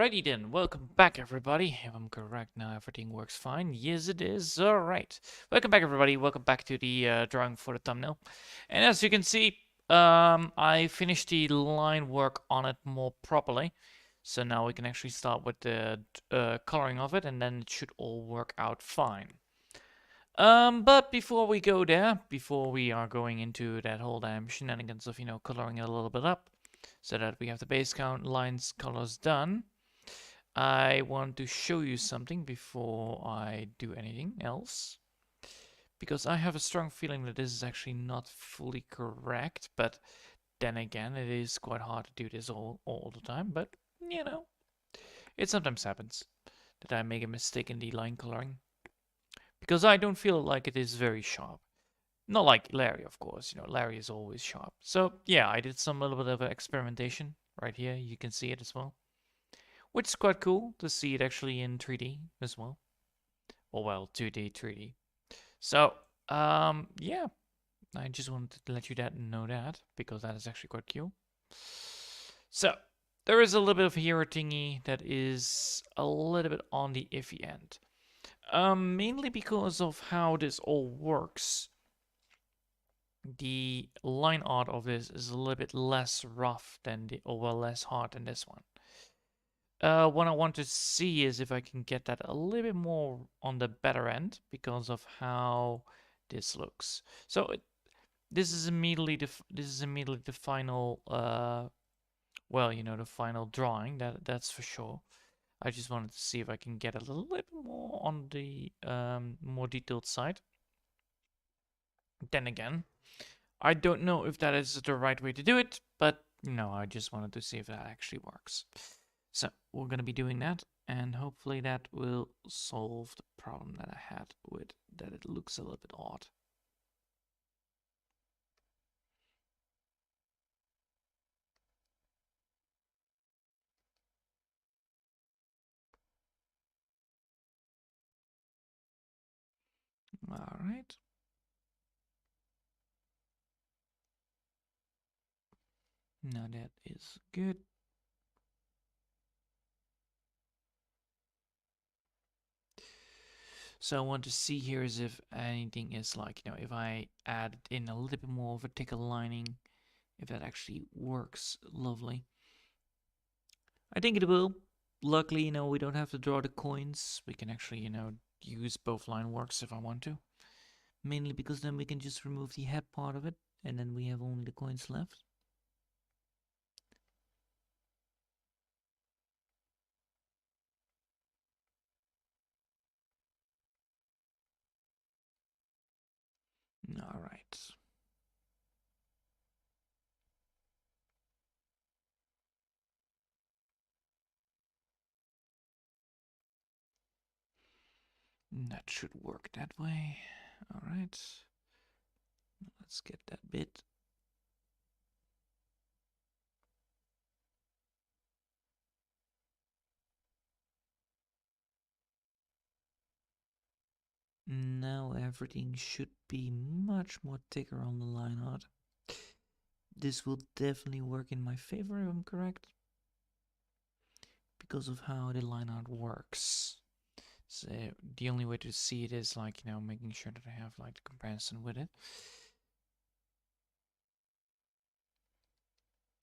Alrighty then, welcome back everybody. If I'm correct now, everything works fine. Yes, it is. Alright. Welcome back everybody. Welcome back to the drawing for the thumbnail. And as you can see, I finished the line work on it more properly. So now we can actually start with the coloring of it, and then it should all work out fine. But before we go there, before we are going into that whole damn shenanigans of, coloring it a little bit up, so that we have the base count lines colors done, I want to show you something before I do anything else. Because I have a strong feeling that this is actually not fully correct, but then again, it is quite hard to do this all the time, but, it sometimes happens that I make a mistake in the line coloring. Because I don't feel like it is very sharp. Not like Larry, of course. Larry is always sharp. So, yeah, I did some little bit of experimentation right here. You can see it as well. Which is quite cool to see it actually in 3D as well. Or, well, 2D, 3D. So, yeah. I just wanted to let you know that, because that is actually quite cool. So, there is a little bit of hero thingy that is a little bit on the iffy end. Mainly because of how this all works. The line art of this is a little bit less rough than less hard than this one. What I want to see is if I can get that a little bit more on the better end because of how this looks. So this is immediately the final the final drawing, that's for sure. I just wanted to see if I can get a little bit more on the more detailed side. Then again, I don't know if that is the right way to do it, but I just wanted to see if that actually works. So we're going to be doing that, and hopefully that will solve the problem that I had with that it looks a little bit odd. All right. Now that is good. So I want to see here is if anything is like, if I add in a little bit more vertical lining, if that actually works lovely. I think it will. Luckily, we don't have to draw the coins. We can actually, use both line works if I want to. Mainly because then we can just remove the head part of it, and then we have only the coins left. All right. That should work that way. All right. Let's get that bit. Now everything should be much more thicker on the line art. This will definitely work in my favor if I'm correct, because of how the line art works. So the only way to see it is like, making sure that I have like the comparison with it.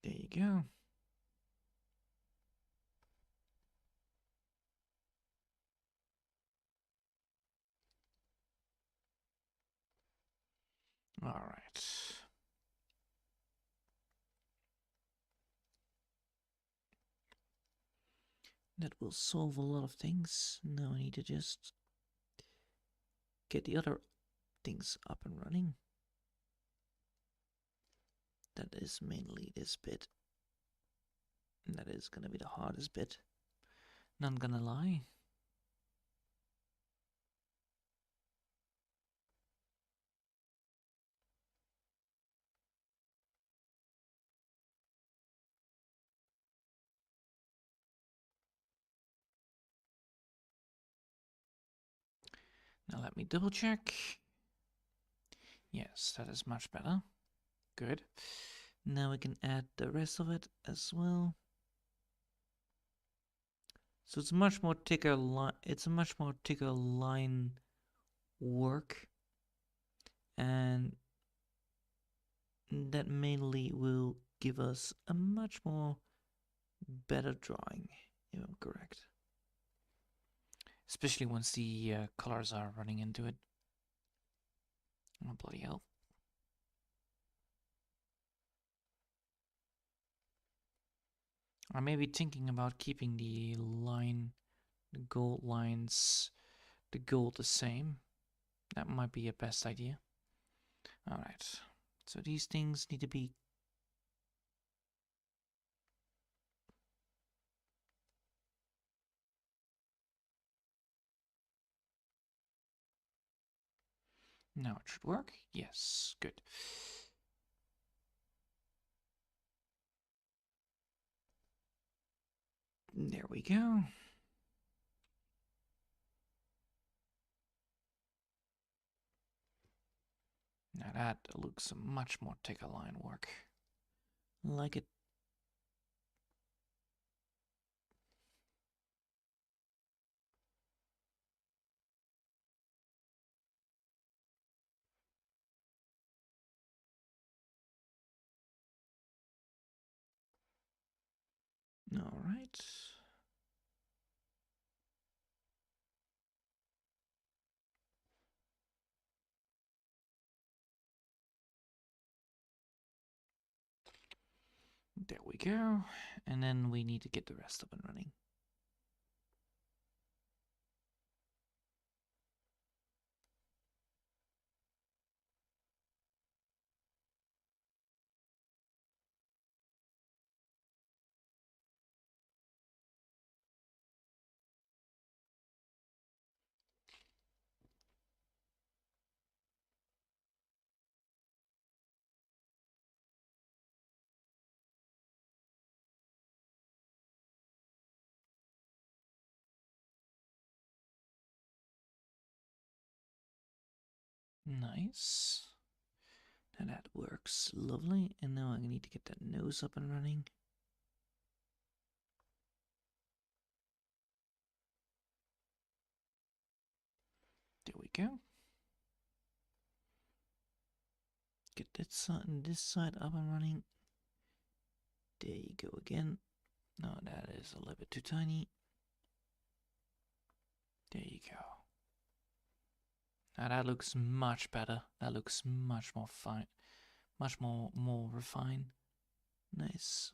There you go. All right. That will solve a lot of things. Now I need to just get the other things up and running. That is mainly this bit. And that is gonna be the hardest bit. Not gonna lie. Now let me double check. Yes, that is much better. Good. Now we can add the rest of it as well. So it's much more thicker line. It's a much more thicker line work, and that mainly will give us a much more better drawing, if I'm correct. Especially once the colors are running into it. Oh, bloody hell. I may be thinking about keeping the gold lines, the gold the same. That might be a best idea. Alright. So these things need to be... Now it should work. Yes, good. There we go. Now that looks much more thicker line work. Like it. Alright. There we go. And then we need to get the rest up and running. Nice. Now that works lovely. And now I need to get that nose up and running. There we go. Get that side and this side up and running. There you go again. No, that is a little bit too tiny. There you go. Now that looks much better. That looks much more fine. Much more refined. Nice.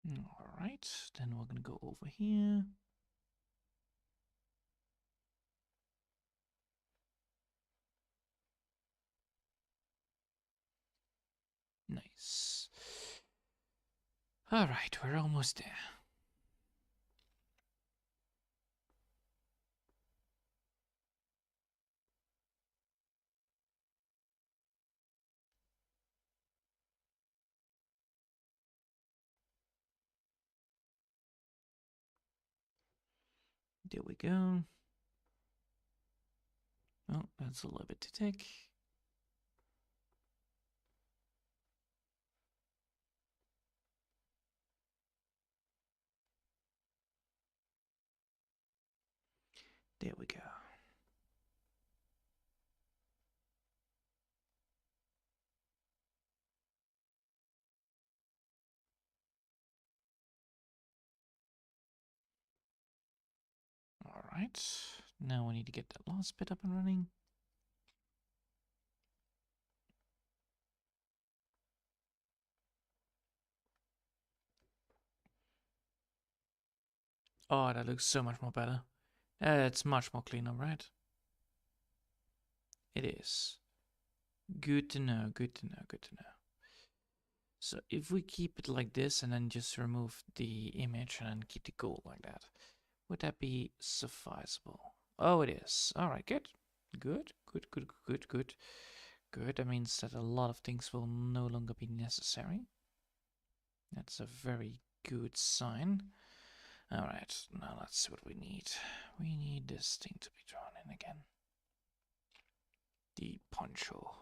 Alright, then we're gonna go over here. Nice. Alright, we're almost there. There we go. Oh, that's a little bit too thick. There we go. Alright, now we need to get that last bit up and running. Oh, that looks so much more better. It's much more cleaner, right? It is. Good to know, good to know, good to know. So if we keep it like this and then just remove the image and then keep the gold like that, would that be sufficeable? Oh, it is. All right, good. Good, good, good, good, good, good. That means that a lot of things will no longer be necessary. That's a very good sign. All right, now let's see what we need. We need this thing to be drawn in again. The poncho.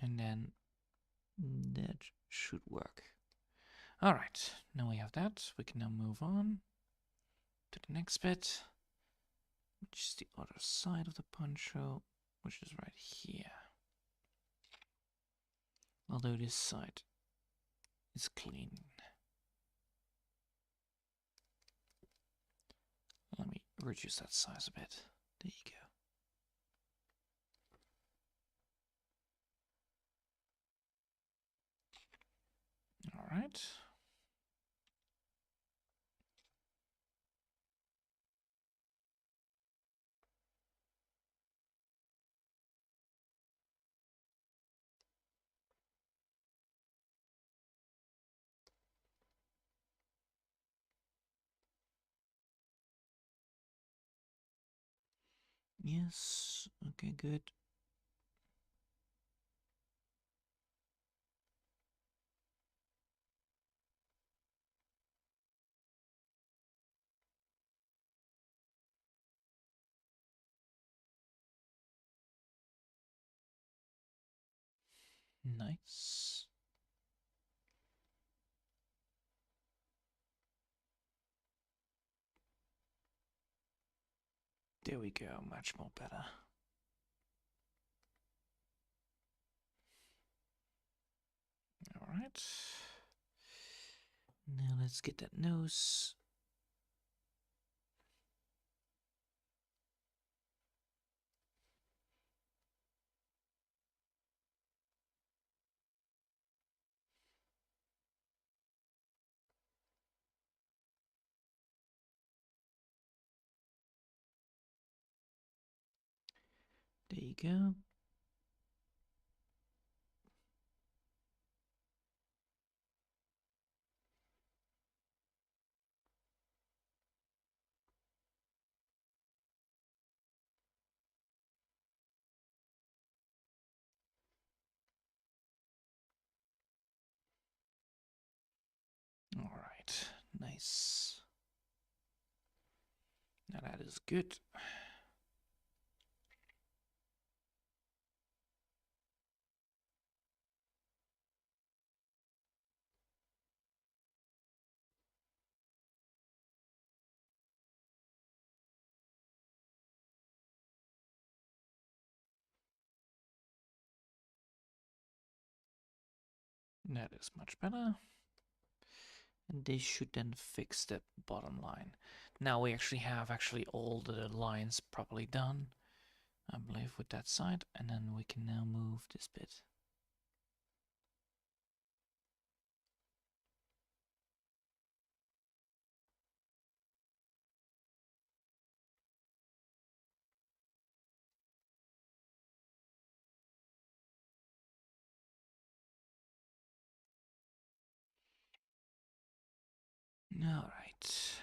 And then that should work. All right, now we have that. We can now move on to the next bit, which is the other side of the poncho, which is right here. Although this side is clean. Let me reduce that size a bit. There you go. All right. Yes. Okay, good. Nice. There we go. Much more better. All right. Now let's get that nose. There you go. All right. Nice. Now that is good. That is much better. And they should then fix that bottom line. Now we actually have all the lines properly done, I believe, with that side. And then we can now move this bit. All right.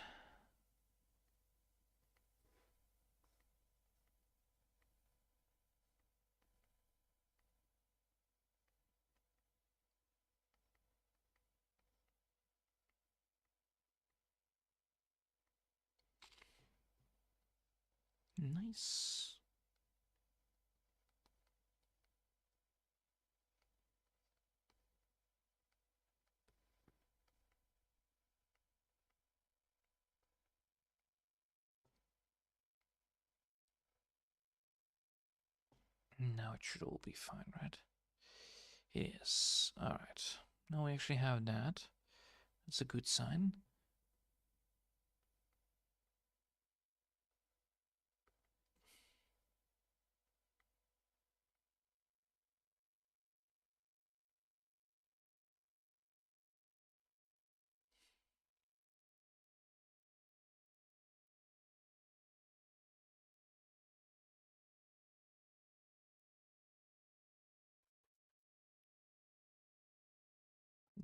Nice. Now it should all be fine, right? It is. All right. Now we actually have that. That's a good sign.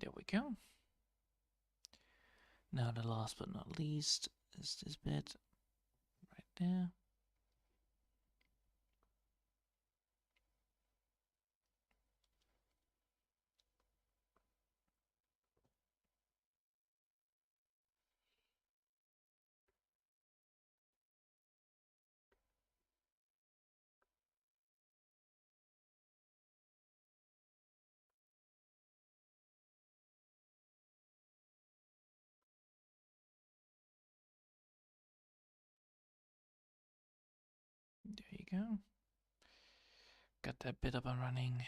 There we go. Now the last but not least is this bit right there. There you go. Got that bit up and running.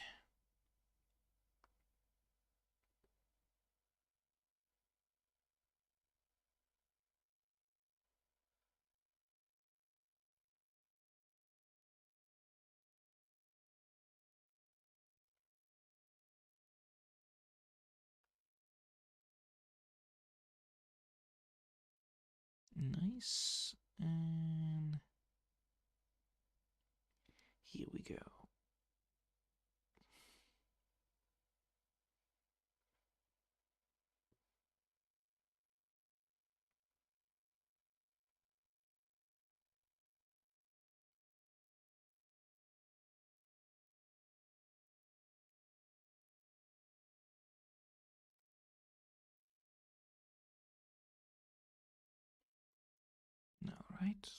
Nice. And here we go. All right.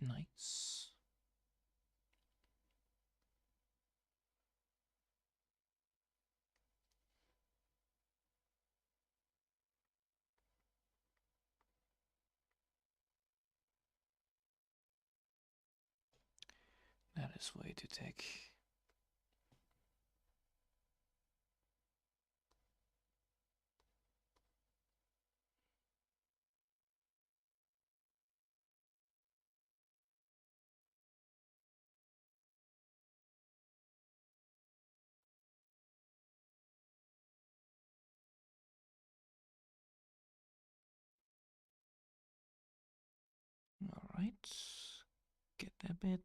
Nice. That is way too thick. All right. Get that bit.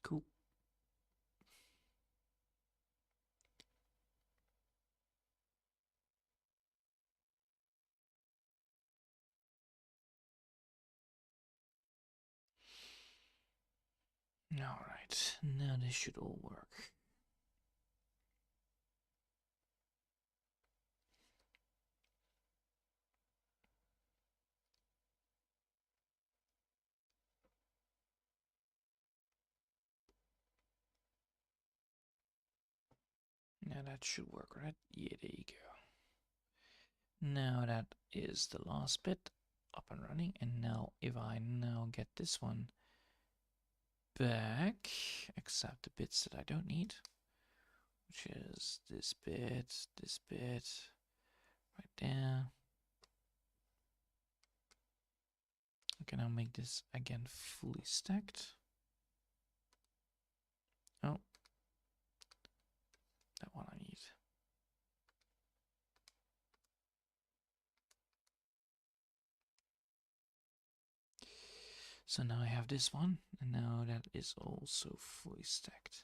Cool. All right. Now this should all work. Now that should work, right? Yeah, there you go. Now that is the last bit up and running. And now if I now get this one back, except the bits that I don't need, which is this bit, right there. I can now make this again fully stacked. Oh, that one I need. So now I have this one, and now that is also fully stacked.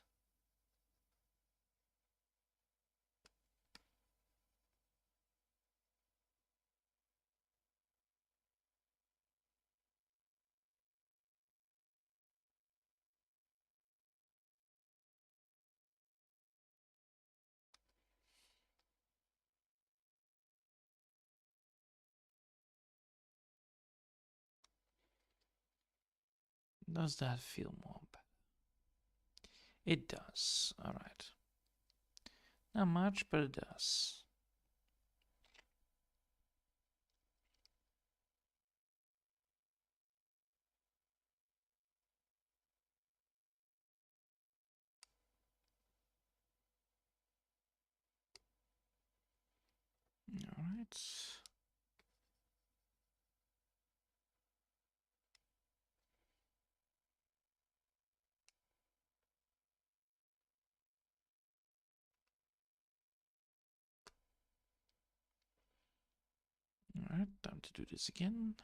Does that feel more better? It does. All right. Not much, but it does. All right. All right, time to do this again.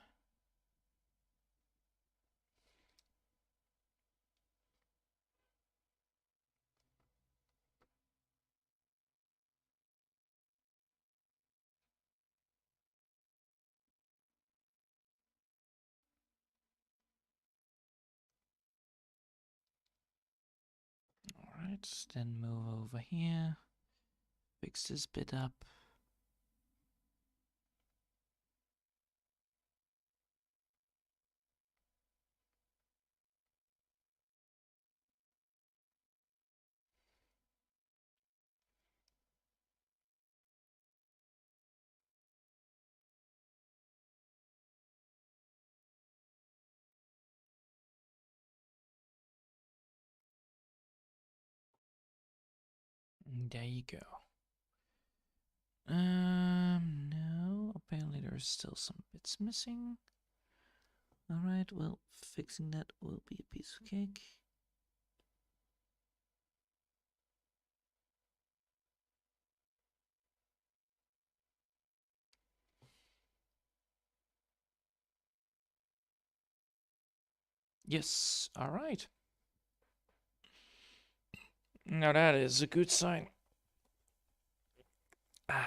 All right, then move over here. Fix this bit up. There you go. No, apparently there's still some bits missing. Alright, well, fixing that will be a piece of cake. Yes, alright. Now that is a good sign.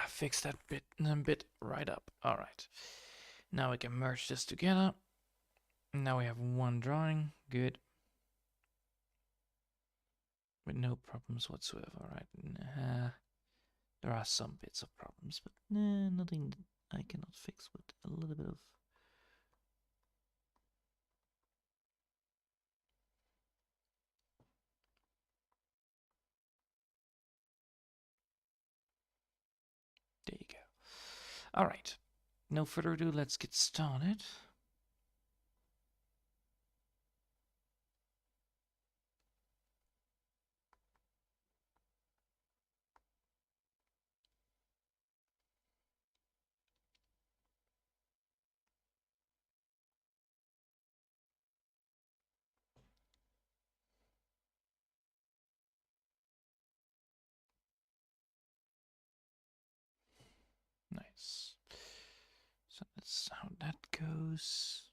Fix that bit right up. Alright. Now we can merge this together. Now we have one drawing. Good. With no problems whatsoever. Alright. There are some bits of problems, but nothing that I cannot fix with a little bit of... There you go. Alright. No further ado, let's get started. Nice. So that's how that goes.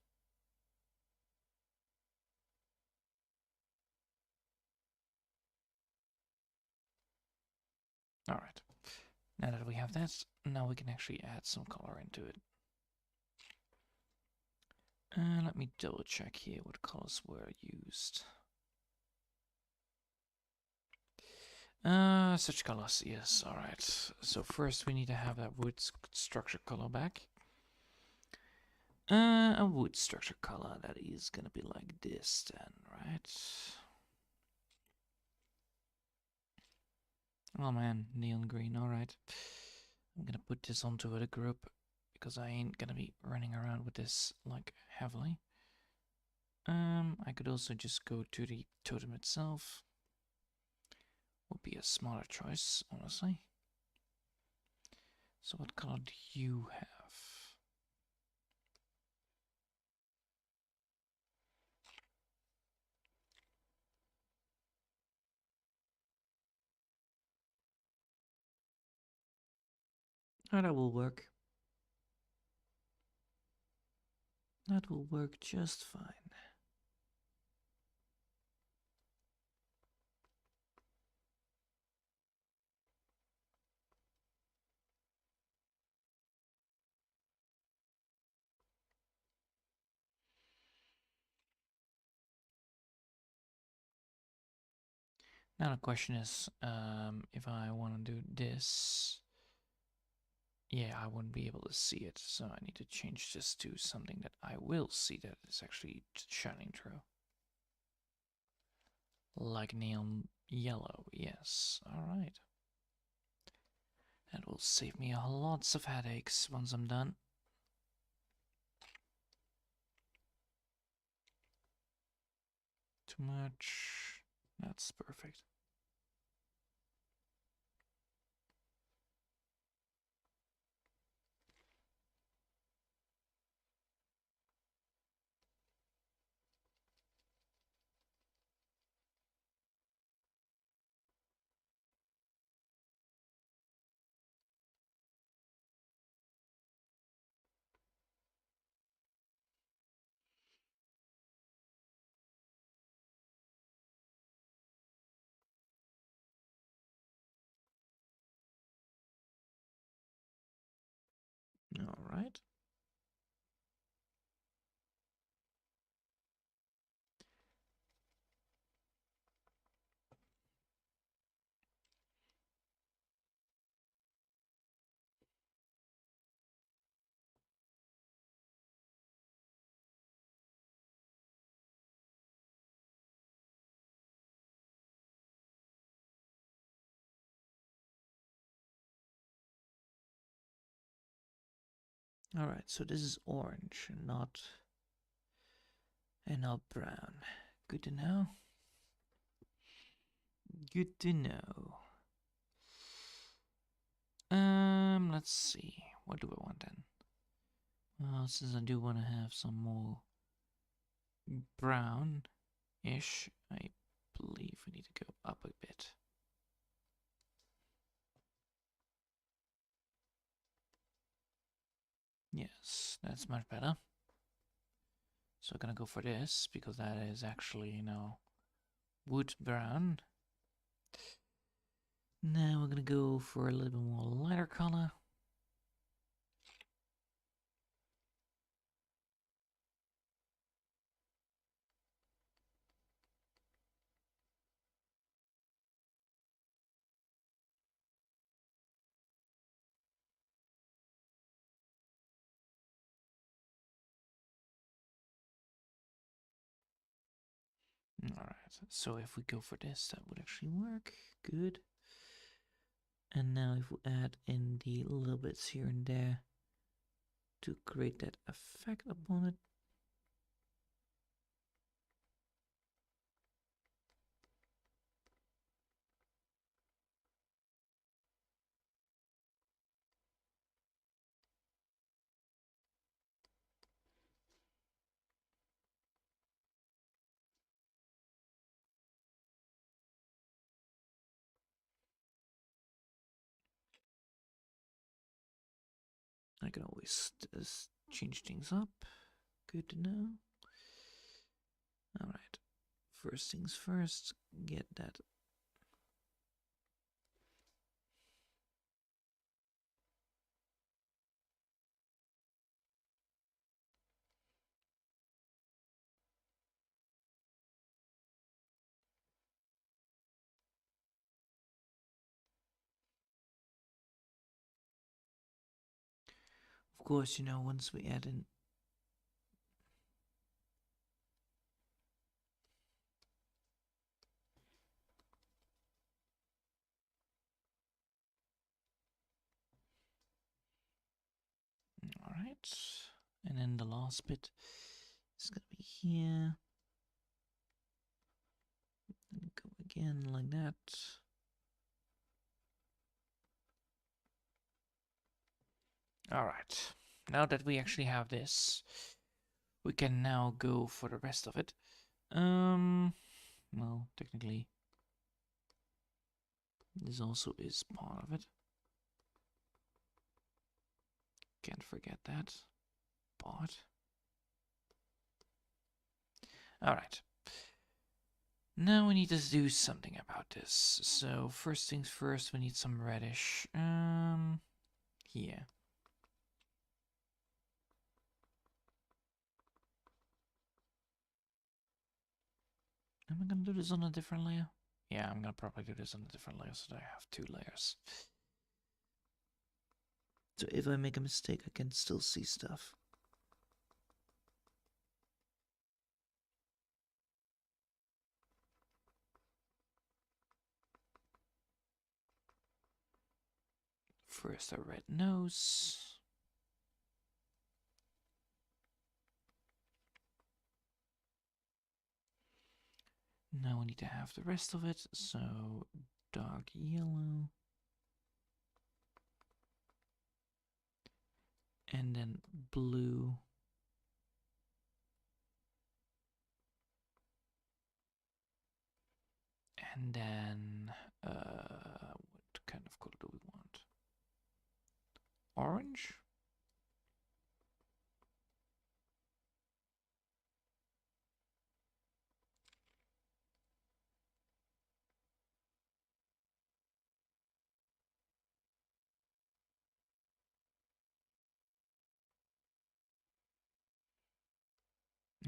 Alright. Now that we have that, now we can actually add some color into it. Let me double check here what colors were used. Such colors, yes, alright. So first we need to have that wood structure color back. A wood structure color that is gonna be like this then, right? Oh man, neon green, alright. I'm gonna put this onto the group because I ain't gonna be running around with this like heavily. I could also just go to the totem itself. Would be a smaller choice, honestly. So what color do you have? Oh, that will work. That will work just fine. Now the question is, if I want to do this, yeah, I wouldn't be able to see it, so I need to change this to something that I will see that is actually shining through. Like neon yellow, yes, alright. That will save me lots of headaches once I'm done. Too much. That's perfect. All right. All right, so this is orange and not brown. Good to know. Good to know. Let's see. What do I want then? Well, since I do want to have some more brown-ish, I believe we need to go up a bit. Yes, that's much better. So I'm gonna go for this because that is actually, wood brown. Now we're gonna go for a little bit more lighter color. Alright, so if we go for this, that would actually work. Good. And now if we add in the little bits here and there to create that effect upon it. I can always change things up. Good to know. Alright, first things first, get that. Of course, once we add in. Alright, and then the last bit is gonna be here. And go again like that. Alright, now that we actually have this, we can now go for the rest of it. Well, technically, this also is part of it. Can't forget that part. Alright. Now we need to do something about this. So first things first, we need some reddish. Here. Am I gonna do this on a different layer? Yeah, I'm gonna probably do this on a different layer so that I have 2 layers. So if I make a mistake, I can still see stuff. First a red nose. Now we need to have the rest of it, so dark yellow. And then blue. And then, what kind of color do we want? Orange?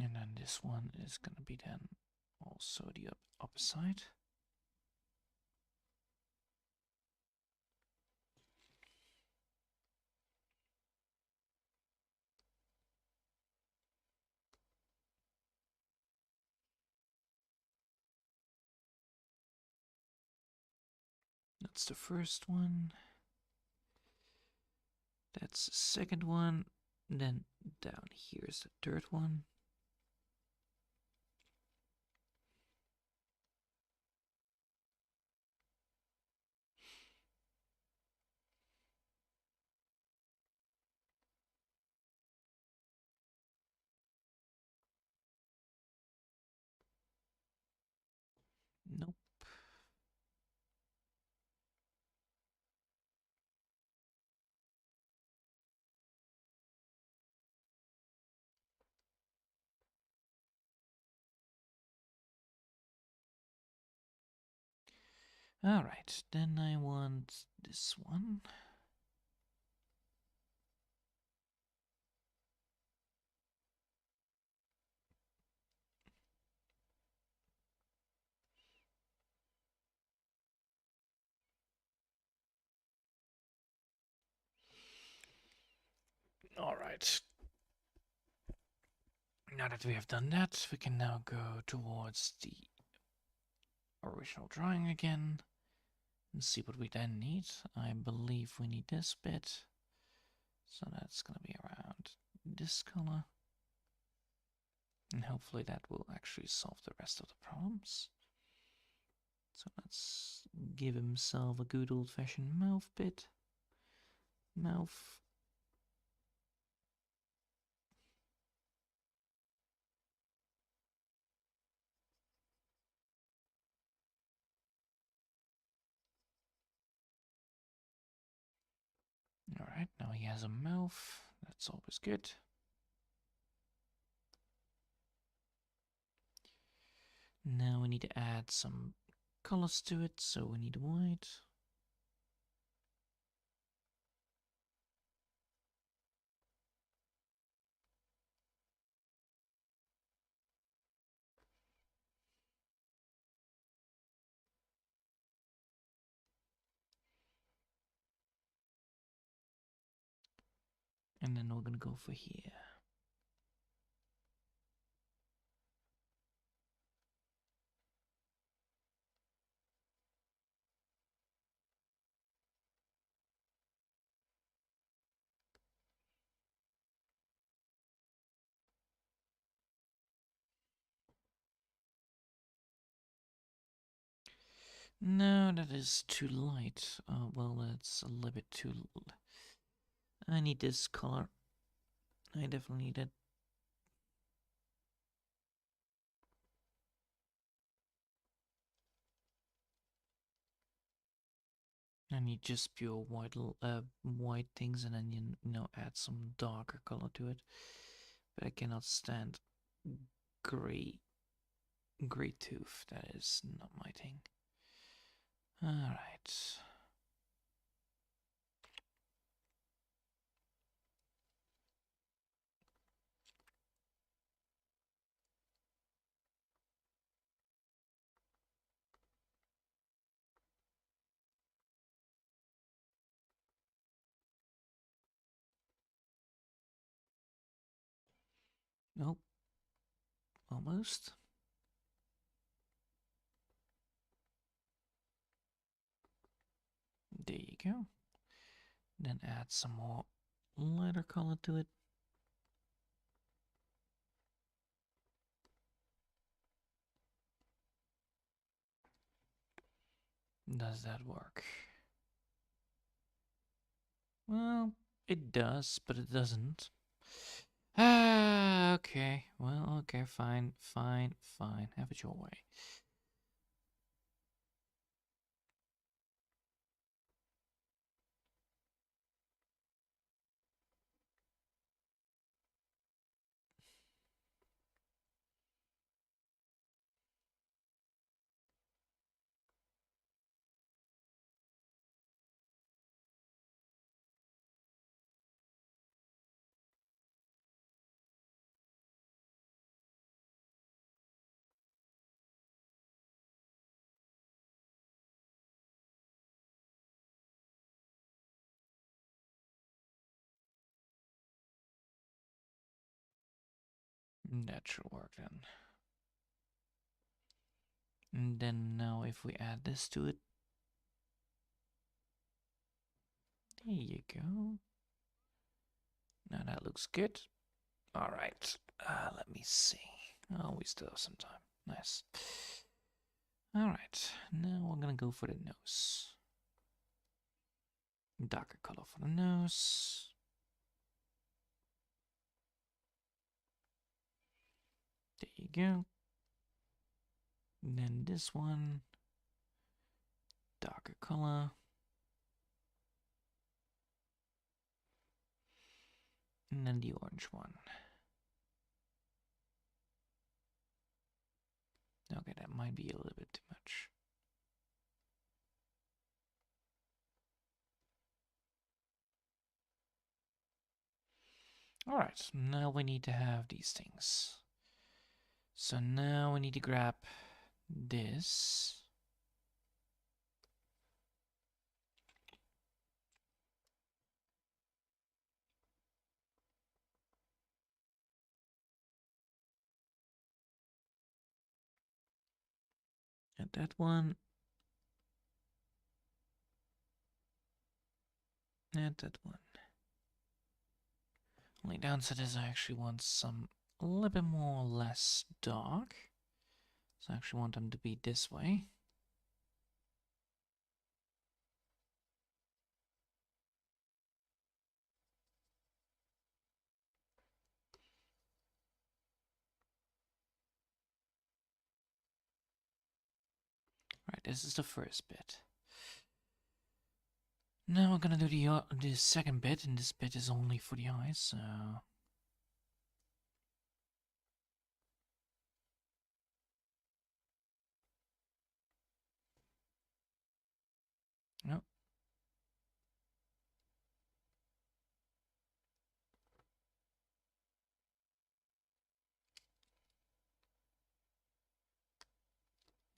And then this one is gonna be then also the opposite. That's the first one. That's the second one. Then down here is the third one. Nope. Alright, then I want this one. Alright. Now that we have done that, we can now go towards the original drawing again and see what we then need. I believe we need this bit. So that's going to be around this color. And hopefully that will actually solve the rest of the problems. So let's give himself a good old-fashioned mouth bit. Mouth. Alright, now he has a mouth. That's always good. Now we need to add some colors to it, so we need white. And then we're gonna go for here. No, that is too light. Well, that's a little bit too... I need this color. I definitely need it. I need just pure white things, and then you know add some darker color to it. But I cannot stand gray tooth. That is not my thing. All right. Nope. Almost. There you go. Then add some more lighter color to it. Does that work? Well, it does, but it doesn't. Ah, okay. Well, okay, fine, fine, fine. Have it your way. That should work then. And then now if we add this to it. There you go. Now that looks good. All right. Let me see. Oh, we still have some time. Nice. All right. Now we're gonna go for the nose. Darker color for the nose. There you go. And then this one. Darker color. And then the orange one. Okay, that might be a little bit too much. All right, now we need to have these things. So now we need to grab this. And that one. And that one. Only downside is I actually want some a little bit more or less dark. So I actually want them to be this way. Right, this is the first bit. Now we're gonna do the second bit, and this bit is only for the eyes, so... Nope.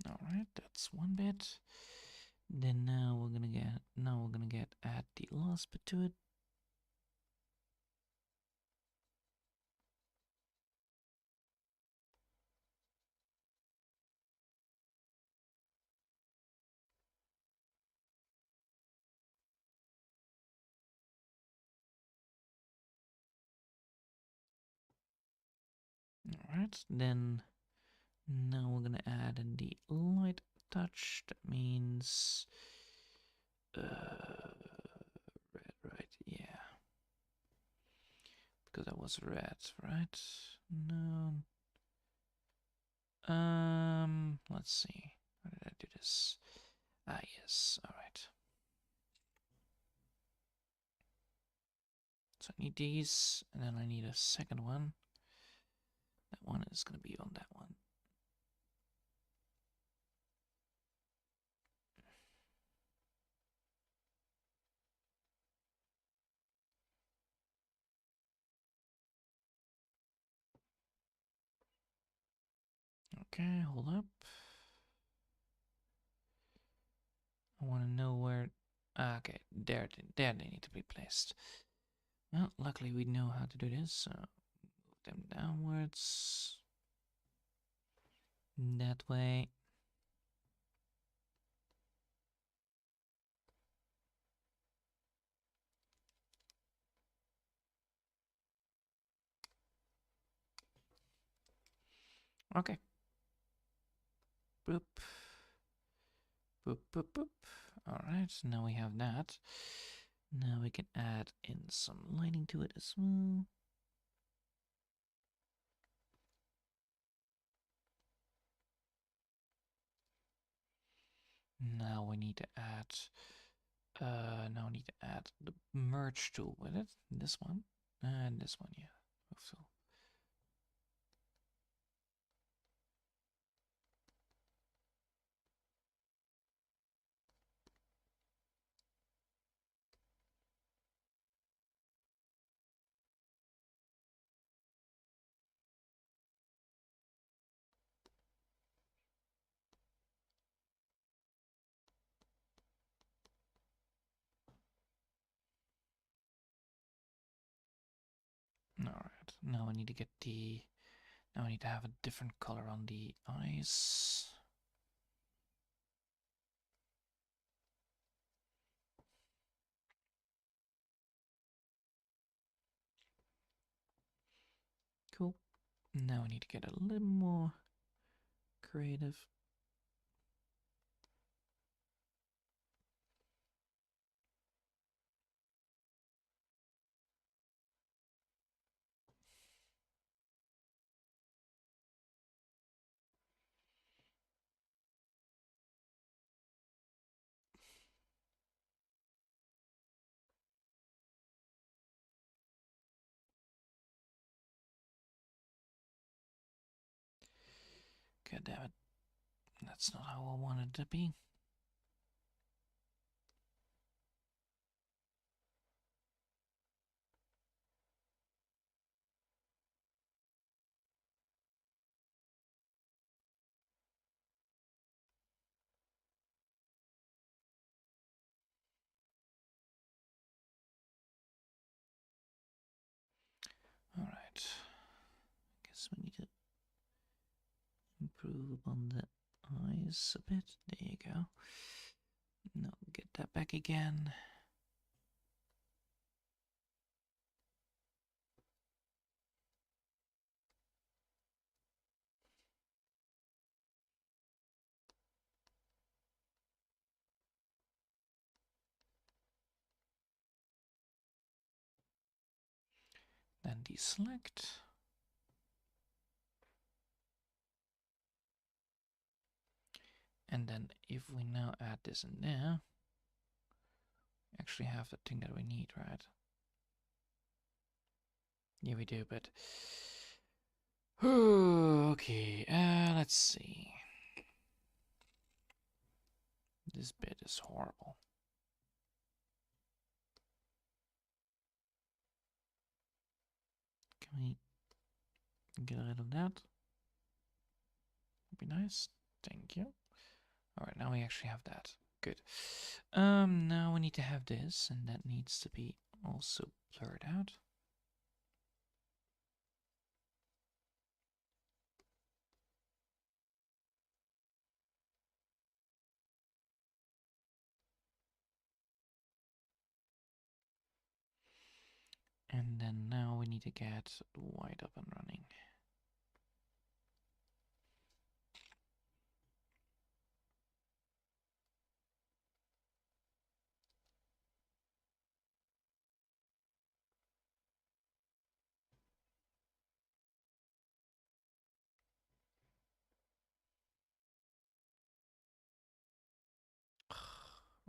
Alright, that's one bit. Then now we're gonna add the last bit to it. Alright, then now we're gonna add in the light touch. That means red, right? Yeah. Because that was red, right? No. Let's see. How did I do this? Ah, yes. All right. So I need these, and then I need a second one. That one is going to be on that one. Okay, hold up. I want to know where... Ah, okay, there they need to be placed. Well, luckily we know how to do this, so move them downwards. That way. Okay. Boop. Boop, boop, boop. Alright, now we have that. Now we can add in some lighting to it as well. Now we need to add the merge tool with it. This one. And this one, yeah. So alright. Now I need to get the now I need to have a different color on the eyes. Cool. Now I need to get a little more creative. God damn it. That's not how I wanted it to be. Alright. Guess we need to improve on the eyes a bit. There you go. No, get that back again. Then deselect. And then if we now add this in there, we actually have the thing that we need, right? Yeah, we do, but okay, let's see. This bit is horrible. Can we get rid of that? Would be nice. Thank you. Alright, now we actually have that. Good. Now we need to have this, and that needs to be also blurred out. And then now we need to get the white up and running.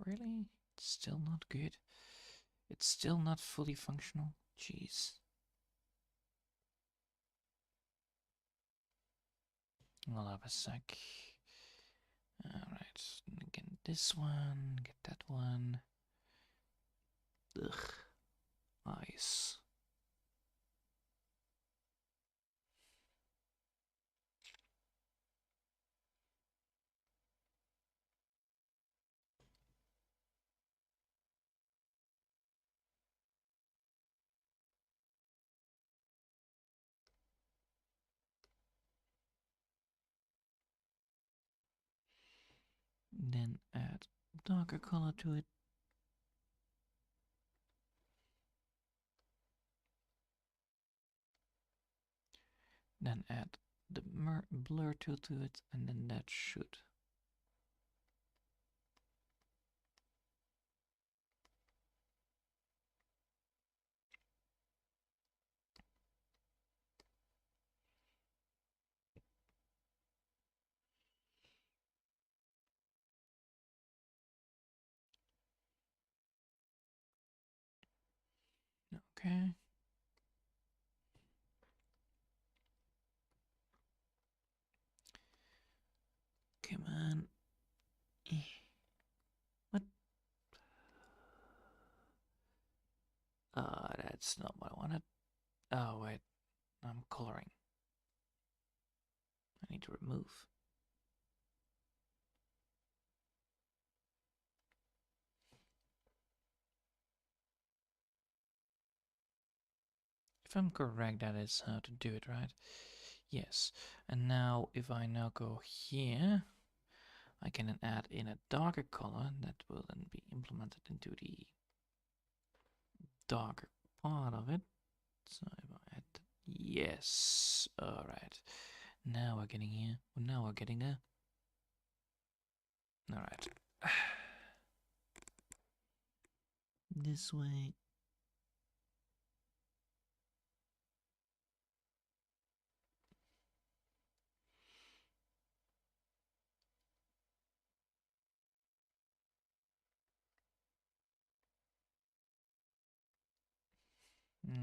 Really? It's still not good. It's still not fully functional. Jeez. We'll have a sec. Alright, again this one, get that one. Ugh. Eyes. Then add darker color to it. Then add the blur tool to it, and then that should. Okay. Come on. What? That's not what I wanted. Oh, wait. I'm coloring. I need to remove. If I'm correct, that is how to do it, right? Yes. And now, if I now go here, I can then add in a darker color that will then be implemented into the darker part of it. So if I add, yes, all right. Now we're getting here. Now we're getting there. All right. This way.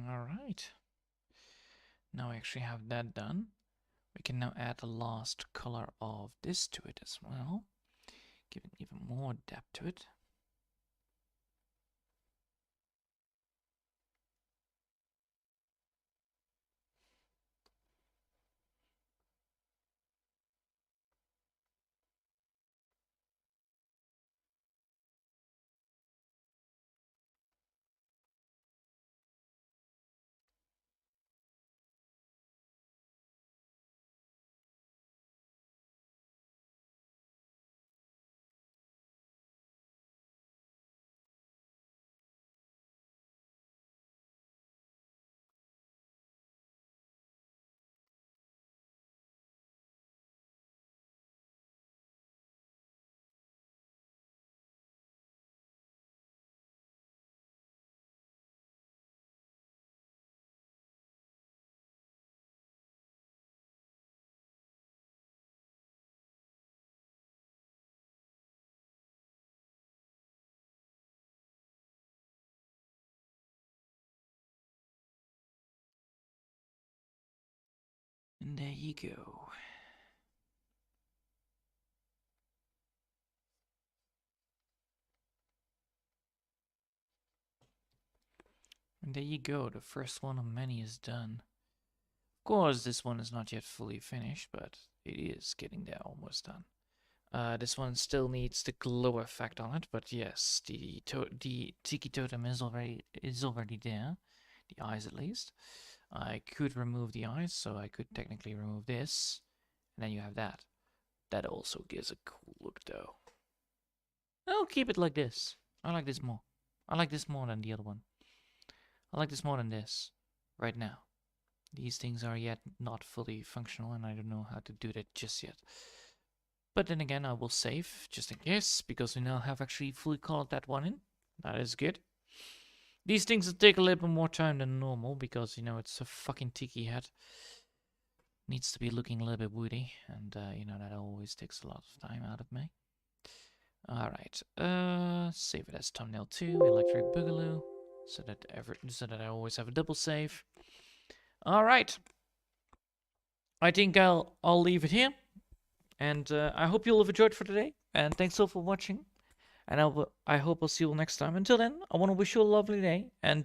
All right. Now we actually have that done. We can now add the last color of this to it as well, giving even more depth to it. And there you go. And there you go. The first one of many is done. Of course, this one is not yet fully finished, but it is getting there, almost done. This one still needs the glow effect on it, but yes, the tiki totem is already there. The eyes, at least. I could remove the eyes, so I could technically remove this, and then you have that. That also gives a cool look, though. I'll keep it like this. I like this more. I like this more than the other one. I like this more than this. Right now. These things are yet not fully functional, and I don't know how to do that just yet. But then again, I will save, just in case, because we now have actually fully colored that one in. That is good. These things will take a little bit more time than normal, because, you know, it's a fucking tiki head. Needs to be looking a little bit woody, and, you know, that always takes a lot of time out of me. Alright, save it as thumbnail 2, electric boogaloo, so that I always have a double save. Alright. I think I'll leave it here. And I hope you'll have enjoyed for today. And thanks all for watching. And I hope I'll see you all next time. Until then, I want to wish you a lovely day. And